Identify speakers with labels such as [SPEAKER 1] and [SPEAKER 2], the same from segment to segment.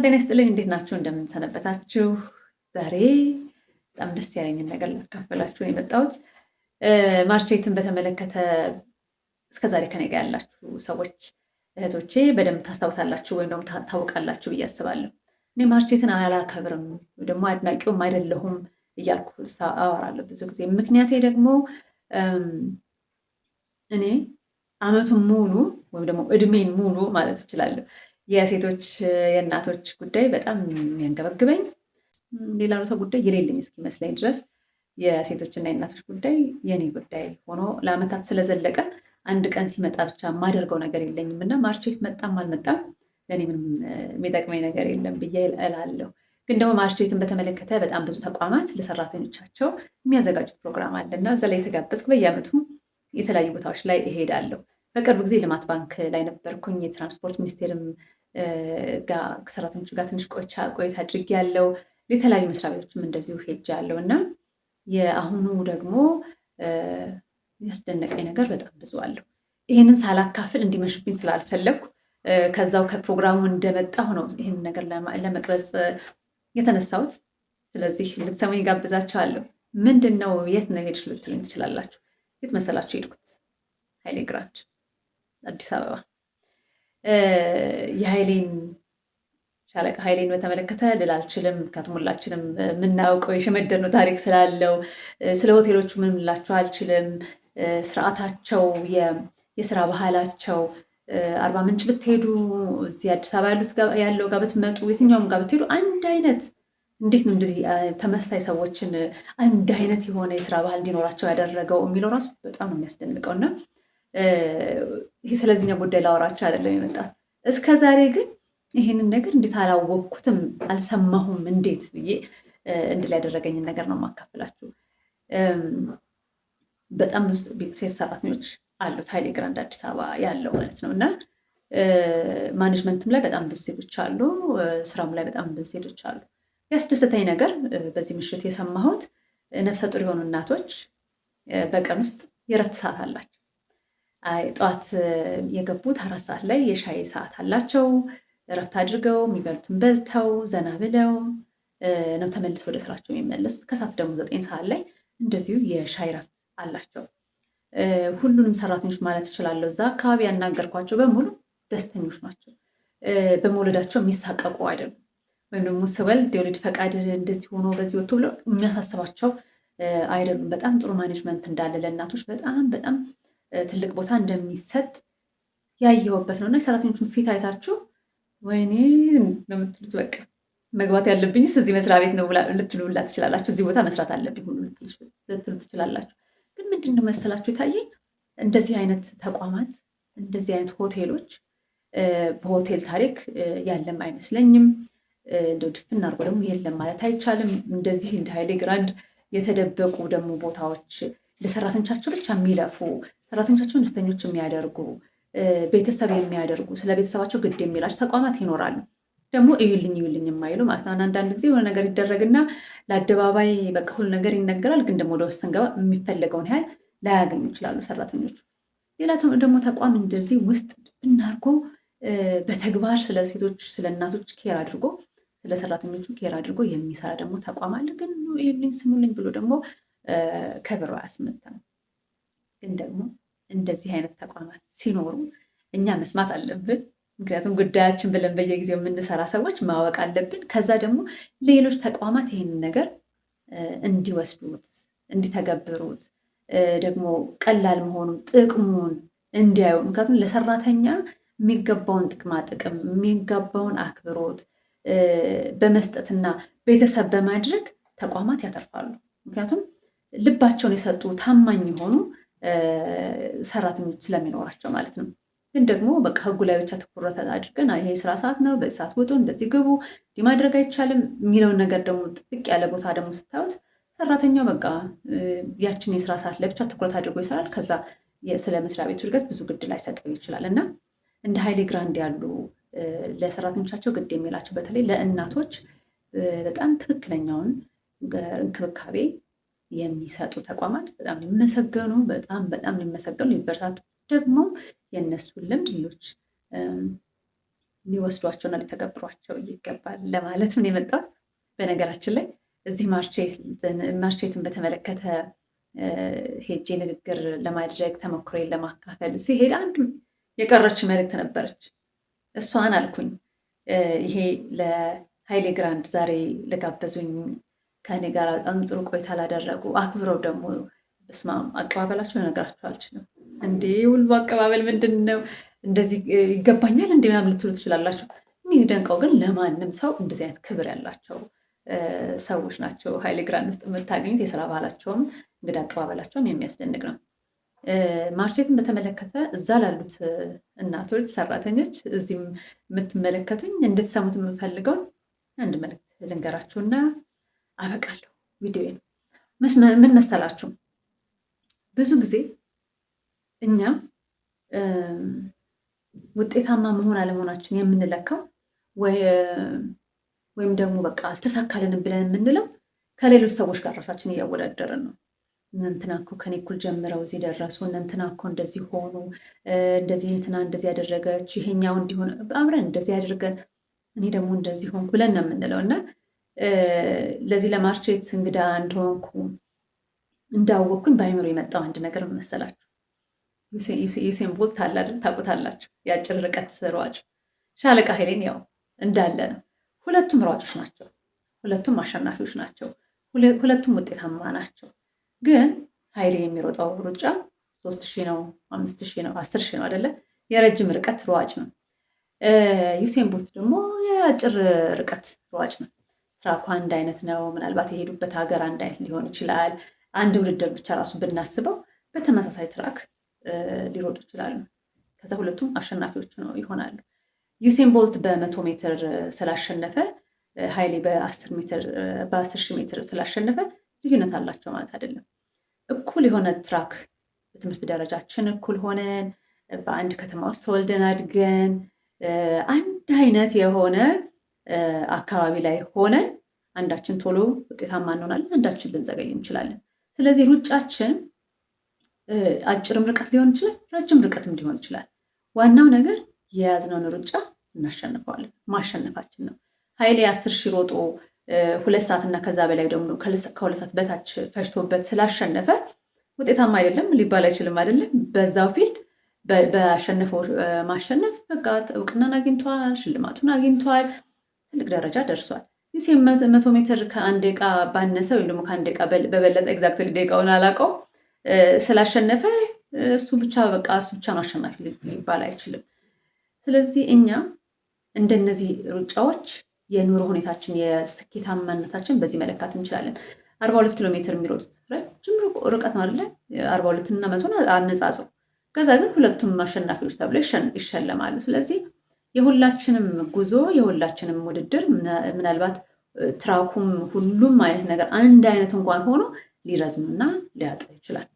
[SPEAKER 1] ጤና ይስጥልኝ። እንዴት ናችሁ? እንደምንሰነበታችሁ። ዛሬ በጣም ደስ ያለኝን ነገር ላካፈላችሁ ነው የመጣሁት። ማርቼትን በተመለከተ እስከዛሬ ከኔ ጋር ያላችሁ ሰዎች እህቶቼ በደንብ ታስታውሳላችሁ ወይም ደግሞ ታውቃላችሁ ብዬ አስባለሁ። እኔ ማርቼትን አላከብርም ደግሞ አድናቂውም አይደለሁም እያልኩ አወራለሁ ብዙ ጊዜ። ምክንያቴ ደግሞ እኔ አመቱን ሙሉ ወይም ደግሞ እድሜን ሙሉ ማለት እችላለሁ የሴቶች የእናቶች ጉዳይ በጣም የሚያንገበግበኝ ሌላ ሰው ጉዳይ የሌለኝ እስኪመስለኝ ድረስ የሴቶችና የእናቶች ጉዳይ የኔ ጉዳይ ሆኖ ለአመታት ስለዘለቀ አንድ ቀን ሲመጣ ብቻ የማደርገው ነገር የለኝም እና ማርቼት መጣም አልመጣም ለእኔ ምንም የሚጠቅመኝ ነገር የለም ብዬ እላለሁ። ግን ደግሞ ማርቼትን በተመለከተ በጣም ብዙ ተቋማት ለሰራተኞቻቸው የሚያዘጋጁት ፕሮግራም አለ እና እዛ ላይ የተጋበዝኩ በየአመቱ የተለያዩ ቦታዎች ላይ እሄዳለሁ። በቅርብ ጊዜ ልማት ባንክ ላይ ነበርኩኝ። የትራንስፖርት ሚኒስቴርም ከሰራተኞቹ ጋር ትንሽ ቆይታ አድርጌያለሁ። የተለያዩ መስሪያ ቤቶችም እንደዚሁ ሄጃለሁ እና የአሁኑ ደግሞ ያስደነቀኝ ነገር በጣም ብዙ አለው። ይህንን ሳላካፍል እንዲመሽብኝ ስላልፈለግኩ ከዛው ከፕሮግራሙ እንደመጣሁ ነው ይህንን ነገር ለመቅረጽ የተነሳሁት። ስለዚህ እንድትሰሙኝ ጋብዛችኋለሁ። ምንድን ነው የት ነው ሄድሽ ልትሉኝ ትችላላችሁ። የት መሰላችሁ ሄድኩት? ኃይሌ ግራንድ አዲስ አበባ። የኃይሌን ሻለቃ ኃይሌን በተመለከተ ልል አልችልም፣ ምክንያቱም ሁላችንም የምናውቀው የሸመደድነው ታሪክ ስላለው። ስለ ሆቴሎቹ ምን ላችሁ አልችልም። ስርዓታቸው፣ የስራ ባህላቸው አርባ ምንጭ ብትሄዱ፣ እዚህ አዲስ አበባ ያለው ጋር ብትመጡ፣ የትኛውም ጋር ብትሄዱ አንድ አይነት እንዴት ነው እንደዚህ ተመሳይ ሰዎችን አንድ አይነት የሆነ የስራ ባህል እንዲኖራቸው ያደረገው የሚለው ራሱ በጣም ነው የሚያስደንቀው። እና ይህ ስለዚህኛው ጉዳይ ላወራቸው አይደለም የመጣሁት። እስከ ዛሬ ግን ይሄንን ነገር እንዴት አላወቅኩትም አልሰማሁም እንዴት ብዬ እንድል ያደረገኝን ነገር ነው የማካፍላችሁ። በጣም ብዙ ሴት ሰራተኞች አሉት ኃይሌ ግራንድ አዲስ አበባ ያለው ማለት ነው። እና ማኔጅመንትም ላይ በጣም ብዙ ሴቶች አሉ፣ ስራም ላይ በጣም ብዙ ሴቶች አሉ። ያስደሰተኝ ነገር በዚህ ምሽት የሰማሁት ነፍሰ ጡር የሆኑ እናቶች በቀን ውስጥ የእረፍት ሰዓት አላቸው። ጠዋት የገቡት 4 ሰዓት ላይ የሻይ ሰዓት አላቸው። እረፍት አድርገው የሚበሉትን በልተው ዘና ብለው ነው ተመልሰው ወደ ስራቸው የሚመለሱት። ከሰዓት ደግሞ 9 ሰዓት ላይ እንደዚሁ የሻይ እረፍት አላቸው። ሁሉንም ሰራተኞች ማለት እችላለሁ እዛ አካባቢ ያናገርኳቸው በሙሉ ደስተኞች ናቸው። በመውለዳቸው የሚሳቀቁ አይደሉም። ወይም ደግሞ ስወልድ የወሊድ ፈቃድ እንደዚህ ሆኖ በዚህ ወጥቶ ብለው የሚያሳስባቸው አይደሉም። በጣም ጥሩ ማኔጅመንት እንዳለ ለእናቶች በጣም በጣም ትልቅ ቦታ እንደሚሰጥ ያየሁበት ነው እና የሰራተኞቹን ፊት አይታችሁ ወይኔ ነው የምትሉት። በቃ መግባት ያለብኝስ እዚህ መስሪያ ቤት ነው ልትሉላ ትችላላችሁ። እዚህ ቦታ መስራት አለብኝ ሁሉ ልትሉ ትችላላችሁ። ግን ምንድን ነው መሰላችሁ የታየኝ እንደዚህ አይነት ተቋማት እንደዚህ አይነት ሆቴሎች በሆቴል ታሪክ ያለም አይመስለኝም። እንደው ድፍን አድርጎ ደግሞ የለም ማለት አይቻልም። እንደዚህ እንደ ኃይሌ ግራንድ የተደበቁ ደግሞ ቦታዎች ለሰራተኞቻቸው ብቻ የሚለፉ ሰራተኞቻቸውን ደስተኞች የሚያደርጉ ቤተሰብ የሚያደርጉ ስለ ቤተሰባቸው ግድ የሚላቸው ተቋማት ይኖራሉ። ደግሞ እዩልኝ የማይሉ ማለት ነው። አንዳንድ ጊዜ የሆነ ነገር ይደረግና ለአደባባይ በቃ ሁሉ ነገር ይነገራል፣ ግን ደግሞ ወደ ውስጥ ስንገባ የሚፈለገውን ያህል ላያገኙ ይችላሉ ሰራተኞቹ። ሌላ ደግሞ ተቋም እንደዚህ ውስጥ ብናርጎ በተግባር ስለ ሴቶች ስለ እናቶች ኬር አድርጎ ስለ ሰራተኞቹ ኬር አድርጎ የሚሰራ ደግሞ ተቋም አለ። ግን ይህልኝ ስሙልኝ ብሎ ደግሞ ከብሮ አያስመታም። ግን ደግሞ እንደዚህ አይነት ተቋማት ሲኖሩ እኛ መስማት አለብን። ምክንያቱም ጉዳያችን ብለን በየጊዜው የምንሰራ ሰዎች ማወቅ አለብን። ከዛ ደግሞ ሌሎች ተቋማት ይህንን ነገር እንዲወስዱት እንዲተገብሩት ደግሞ ቀላል መሆኑን ጥቅሙን እንዲያዩ። ምክንያቱም ለሰራተኛ የሚገባውን ጥቅማ ጥቅም የሚገባውን አክብሮት በመስጠትና ቤተሰብ በማድረግ ተቋማት ያተርፋሉ። ምክንያቱም ልባቸውን የሰጡ ታማኝ የሆኑ ሰራተኞች ስለሚኖራቸው ማለት ነው። ግን ደግሞ በቃ ህጉ ላይ ብቻ ትኩረት አድርገን ይሄ የስራ ሰዓት ነው፣ በዚህ ሰዓት ውጡ፣ እንደዚህ ግቡ፣ እንዲህ ማድረግ አይቻልም የሚለውን ነገር ደግሞ ጥብቅ ያለ ቦታ ደግሞ ስታዩት ሰራተኛው በቃ ያችን የስራ ሰዓት ላይ ብቻ ትኩረት አድርጎ ይሰራል። ከዛ ስለ መስሪያ ቤቱ እድገት ብዙ ግድ ላይሰጠው ይችላል እና እንደ ኃይሌ ግራንድ ያሉ ለሰራተኞቻቸው ግድ የሚላቸው በተለይ ለእናቶች በጣም ትክክለኛውን እንክብካቤ የሚሰጡ ተቋማት በጣም ሊመሰገኑ ሊበረታቱ ደግሞ የእነሱን ልምድ ሌሎች ሊወስዷቸውና ሊተገብሯቸው ይገባል ለማለት ምን የመጣሁት። በነገራችን ላይ እዚህ ማርቼትን በተመለከተ ሄጄ ንግግር ለማድረግ ተሞክሮዬን ለማካፈል ሲሄድ አንድ የቀረች መልእክት ነበረች። እሷን አልኩኝ ይሄ ለሀይሌ ግራንድ ዛሬ ለጋበዙኝ ከእኔ ጋር በጣም ጥሩ ቆይታ ላደረጉ አክብረው ደግሞ በስመ አብ አቀባበላቸው ልነግራችሁ አልችልም። እንዴ ሁሉ አቀባበል ምንድን ነው? እንደዚህ ይገባኛል እንዲ ምናምን ልትሉ ትችላላችሁ። የሚደንቀው ግን ለማንም ሰው እንደዚህ አይነት ክብር ያላቸው ሰዎች ናቸው ሀይሌ ግራንድ ውስጥ የምታገኙት። የስራ ባህላቸውም እንግዲህ አቀባበላቸውም የሚያስደንቅ ነው። ማርቼትን በተመለከተ እዛ ላሉት እናቶች፣ ሰራተኞች እዚህም የምትመለከቱኝ እንድትሰሙት የምፈልገውን አንድ መልዕክት ልንገራችሁና አበቃለሁ ቪዲዮ። ምን መሰላችሁ? ብዙ ጊዜ እኛ ውጤታማ መሆን አለመሆናችን የምንለካው ወይም ደግሞ በቃ አልተሳካልንም ብለን የምንለው ከሌሎች ሰዎች ጋር ራሳችን እያወዳደርን ነው። እንትና እኮ ከኔ እኩል ጀምረው እዚህ ደረሱ፣ እንትና እኮ እንደዚህ ሆኑ፣ እንደዚህ እንትና እንደዚህ ያደረገች፣ ይሄኛው እንዲሆን አብረን እንደዚህ ያደርገን፣ እኔ ደግሞ እንደዚህ ሆንኩ ብለን ነው የምንለው። እና ለዚህ ለማርቼት እንግዳ እንደሆንኩ እንዳወቅኩኝ በአይምሮ የመጣው አንድ ነገር መሰላችሁ? ዩሴን ቦልት አለ አይደል? ታውቁታላችሁ። የአጭር ርቀት ሯጭ ሻለቃ ኃይሌን ያው እንዳለ ነው። ሁለቱም ሯጮች ናቸው። ሁለቱም አሸናፊዎች ናቸው። ሁለቱም ውጤታማ ናቸው። ግን ኃይሌ የሚሮጠው ሩጫ 3000 ነው፣ 5000 ነው፣ 10000 ነው አይደለ? የረጅም ርቀት ሯጭ ነው። ዩሴን ቦልት ደግሞ የአጭር ርቀት ሯጭ ነው። ትራኩ አንድ አይነት ነው። ምናልባት የሄዱበት ሀገር አንድ አይነት ሊሆን ይችላል። አንድ ውድድር ብቻ ራሱ ብናስበው በተመሳሳይ ትራክ ሊሮጡ ይችላሉ። ከዛ ሁለቱም አሸናፊዎች ነው ይሆናሉ። ዩሴን ቦልት በ100 ሜትር ስላሸነፈ ኃይሌ በ10,000 ሜትር ስላሸነፈ ልዩነት አላቸው ማለት አይደለም። እኩል የሆነ ትራክ በትምህርት ደረጃችን እኩል ሆነን በአንድ ከተማ ውስጥ ተወልደን አድገን አንድ አይነት የሆነ አካባቢ ላይ ሆነን አንዳችን ቶሎ ውጤታማ እንሆናለን፣ አንዳችን ልንዘገይ እንችላለን። ስለዚህ ሩጫችን አጭርም ርቀት ሊሆን ይችላል፣ ረጅም ርቀትም ሊሆን ይችላል። ዋናው ነገር የያዝነውን ሩጫ እናሸንፈዋለን፣ ማሸነፋችን ነው። ኃይሌ 10,000 ሮጦ 2 ሰዓት እና ከዛ በላይ ደግሞ ከ2 ሰዓት በታች ፈጅቶበት ስላሸነፈ ውጤታማ አይደለም ሊባል አይችልም አይደለም። በዛው ፊልድ በአሸነፈው ማሸነፍ በቃ እውቅናን አግኝቷል፣ ሽልማቱን አግኝቷል፣ ትልቅ ደረጃ ደርሷል። ዩሴን 100 ሜትር ከአንድ ደቂቃ ባነሰ ወይም ደግሞ ከአንድ ደቂቃ በበለጠ ኤግዛክትሊ ደቂቃውን አላውቀው ስላሸነፈ እሱ ብቻ ነው አሸናፊ ሊባል አይችልም። ስለዚህ እኛ እንደነዚህ ሩጫዎች የኑሮ ሁኔታችን የስኬታማነታችን በዚህ መለካት እንችላለን። 42 ኪሎ ሜትር የሚሮጡት ረጅም ርቀት ነው አይደለ? 42 እና 100 አነጻጽሩ። ከዛ ግን ሁለቱም አሸናፊዎች ተብለው ይሸለማሉ። ስለዚህ የሁላችንም ጉዞ የሁላችንም ውድድር ምናልባት ትራኩም ሁሉም አይነት ነገር አንድ አይነት እንኳን ሆኖ ሊረዝምና ሊያጥር ይችላል።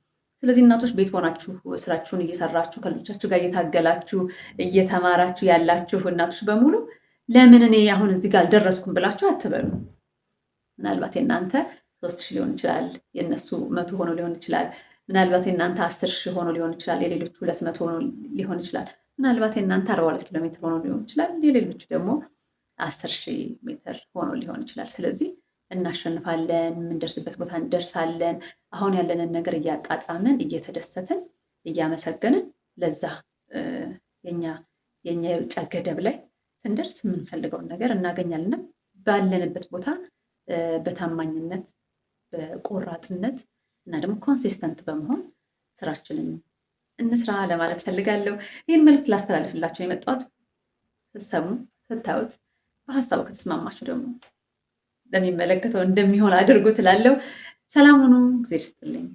[SPEAKER 1] ስለዚህ እናቶች ቤት ሆናችሁ ስራችሁን እየሰራችሁ ከልጆቻችሁ ጋር እየታገላችሁ እየተማራችሁ ያላችሁ እናቶች በሙሉ ለምን እኔ አሁን እዚህ ጋር አልደረስኩም ብላችሁ አትበሉ። ምናልባት የእናንተ 3,000 ሊሆን ይችላል፣ የእነሱ 100 ሆኖ ሊሆን ይችላል። ምናልባት የእናንተ 10,000 ሆኖ ሊሆን ይችላል፣ የሌሎቹ 200 ሆኖ ሊሆን ይችላል። ምናልባት የእናንተ 42 ኪሎ ሜትር ሆኖ ሊሆን ይችላል፣ የሌሎቹ ደግሞ 10,000 ሜትር ሆኖ ሊሆን ይችላል። ስለዚህ እናሸንፋለን፣ የምንደርስበት ቦታ እንደርሳለን። አሁን ያለንን ነገር እያጣጣምን እየተደሰትን እያመሰገንን ለዛ የኛ የሩጫ ገደብ ላይ ስንደርስ የምንፈልገውን ነገር እናገኛለን። ባለንበት ቦታ በታማኝነት በቆራጥነት እና ደግሞ ኮንሲስተንት በመሆን ስራችንን እንስራ ለማለት ፈልጋለሁ። ይህን መልዕክት ላስተላልፍላቸው የመጣሁት ስትሰሙ ስታዩት በሀሳቡ ከተስማማችሁ ደግሞ ለሚመለከተው እንደሚሆን አድርጉ ትላለሁ። ሰላም ሁኑ። እግዚአብሔር ይስጥልኝ።